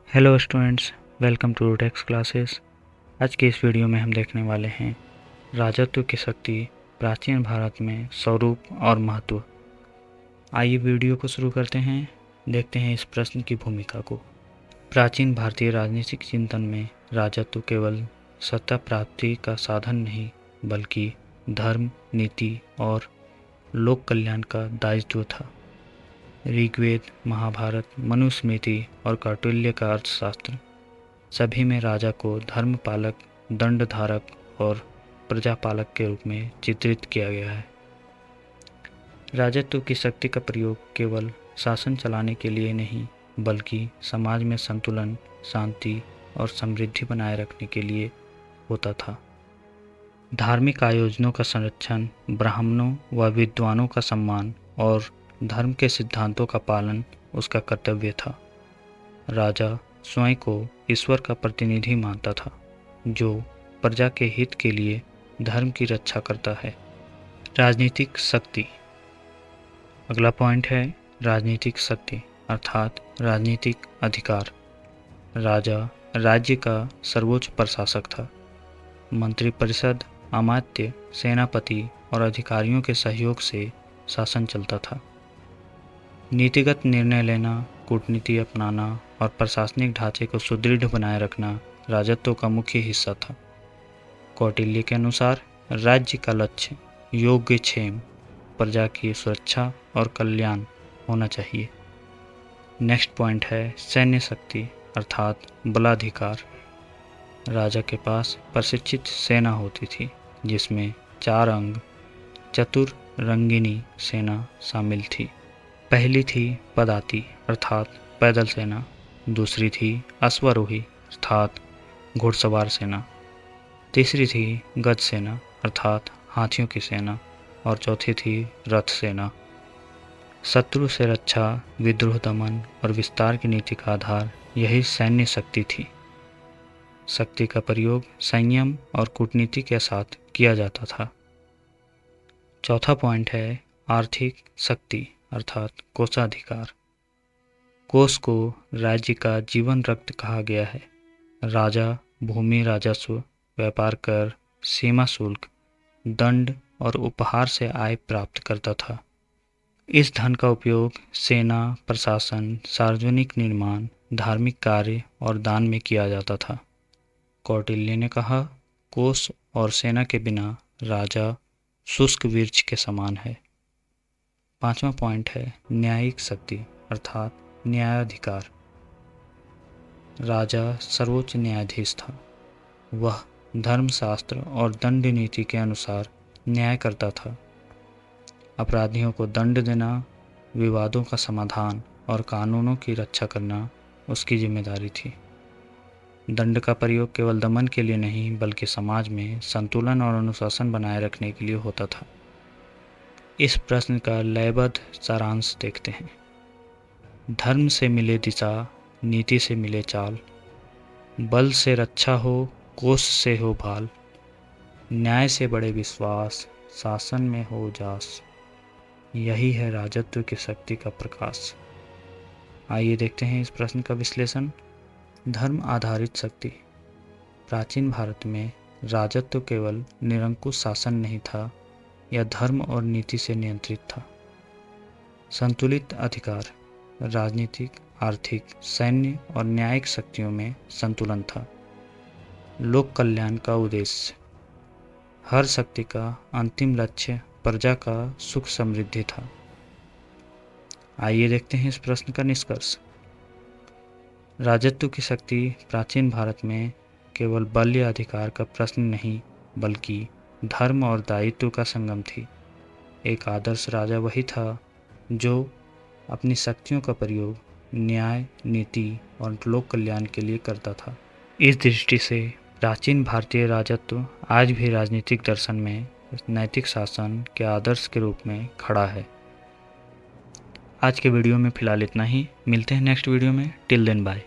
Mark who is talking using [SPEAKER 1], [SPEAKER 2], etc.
[SPEAKER 1] Hello students, welcome to Tex classes. आज के इस वीडियो में हम देखने वाले हैं राजत्व की शक्ति प्राचीन भारत में स्वरूप और महत्व। आइए वीडियो को शुरू करते हैं। देखते हैं इस प्रश्न की भूमिका को। प्राचीन भारतीय राजनीतिक चिंतन में राजत्व केवल सत्ता प्राप्ति का साधन नहीं बल्कि धर्म, नीति और लोक कल्याण का दायित्व था। ऋग्वेद, महाभारत, मनुस्मृति और कौटिल्य का अर्थशास्त्र सभी में राजा को धर्मपालक, दंडधारक और प्रजापालक के रूप में चित्रित किया गया है। राजत्व की शक्ति का प्रयोग केवल शासन चलाने के लिए नहीं बल्कि समाज में संतुलन, शांति और समृद्धि बनाए रखने के लिए होता था। धार्मिक आयोजनों का संरक्षण, ब्राह्मणों व विद्वानों का सम्मान और धर्म के सिद्धांतों का पालन उसका कर्तव्य था। राजा स्वयं को ईश्वर का प्रतिनिधि मानता था जो प्रजा के हित के लिए धर्म की रक्षा करता है। राजनीतिक शक्ति। अगला पॉइंट है राजनीतिक शक्ति अर्थात राजनीतिक अधिकार। राजा राज्य का सर्वोच्च प्रशासक था। मंत्रिपरिषद, अमात्य, सेनापति और अधिकारियों के सहयोग से शासन चलता था। नीतिगत निर्णय लेना, कूटनीति अपनाना और प्रशासनिक ढांचे को सुदृढ़ बनाए रखना राजत्व का मुख्य हिस्सा था। कौटिल्य के अनुसार राज्य का लक्ष्य योग्य क्षेम, प्रजा की सुरक्षा और कल्याण होना चाहिए। नेक्स्ट पॉइंट है सैन्य शक्ति अर्थात बलाधिकार। राजा के पास प्रशिक्षित सेना होती थी जिसमें 4 अंग चतुरंगिनी सेना शामिल थी। पहली थी पदाती अर्थात पैदल सेना, दूसरी थी अश्वारोही अर्थात घुड़सवार सेना, तीसरी थी गज सेना अर्थात हाथियों की सेना और चौथी थी रथ सेना। शत्रु से रक्षा, विद्रोह दमन और विस्तार की नीति का आधार यही सैन्य शक्ति थी। शक्ति का प्रयोग संयम और कूटनीति के साथ किया जाता था। चौथा पॉइंट है आर्थिक शक्ति अर्थात कोषाधिकार। कोष को राज्य का जीवन रक्त कहा गया है। राजा भूमि राजस्व, व्यापार कर, सीमा शुल्क, दंड और उपहार से आय प्राप्त करता था। इस धन का उपयोग सेना, प्रशासन, सार्वजनिक निर्माण, धार्मिक कार्य और दान में किया जाता था। कौटिल्य ने कहा, कोष और सेना के बिना राजा शुष्क वृक्ष के समान है। पांचवा पॉइंट है न्यायिक शक्ति अर्थात न्यायाधिकार। राजा सर्वोच्च न्यायाधीश था। वह धर्मशास्त्र और दंड नीति के अनुसार न्याय करता था। अपराधियों को दंड देना, विवादों का समाधान और कानूनों की रक्षा करना उसकी जिम्मेदारी थी। दंड का प्रयोग केवल दमन के लिए नहीं बल्कि समाज में संतुलन और अनुशासन बनाए रखने के लिए होता था। इस प्रश्न का लयबद्ध सारांश देखते हैं। धर्म से मिले दिशा, नीति से मिले चाल, बल से रक्षा हो, कोष से हो भाल, न्याय से बड़े विश्वास, शासन में हो जास, यही है राजत्व की शक्ति का प्रकाश। आइए देखते हैं इस प्रश्न का विश्लेषण। धर्म आधारित शक्ति। प्राचीन भारत में राजत्व केवल निरंकुश शासन नहीं था, यह धर्म और नीति से नियंत्रित था। संतुलित अधिकार। राजनीतिक, आर्थिक, सैन्य और न्यायिक शक्तियों में संतुलन था। लोक कल्याण का उद्देश्य। हर शक्ति का अंतिम लक्ष्य प्रजा का सुख समृद्धि था। आइए देखते हैं इस प्रश्न का निष्कर्ष। राजत्व की शक्ति प्राचीन भारत में केवल बल या अधिकार का प्रश्न नहीं बल्कि धर्म और दायित्व का संगम थी। एक आदर्श राजा वही था जो अपनी शक्तियों का प्रयोग न्याय, नीति और लोक कल्याण के लिए करता था। इस दृष्टि से प्राचीन भारतीय राजत्व आज भी राजनीतिक दर्शन में नैतिक शासन के आदर्श के रूप में खड़ा है। आज के वीडियो में फिलहाल इतना ही। मिलते हैं नेक्स्ट वीडियो में। Till then bye.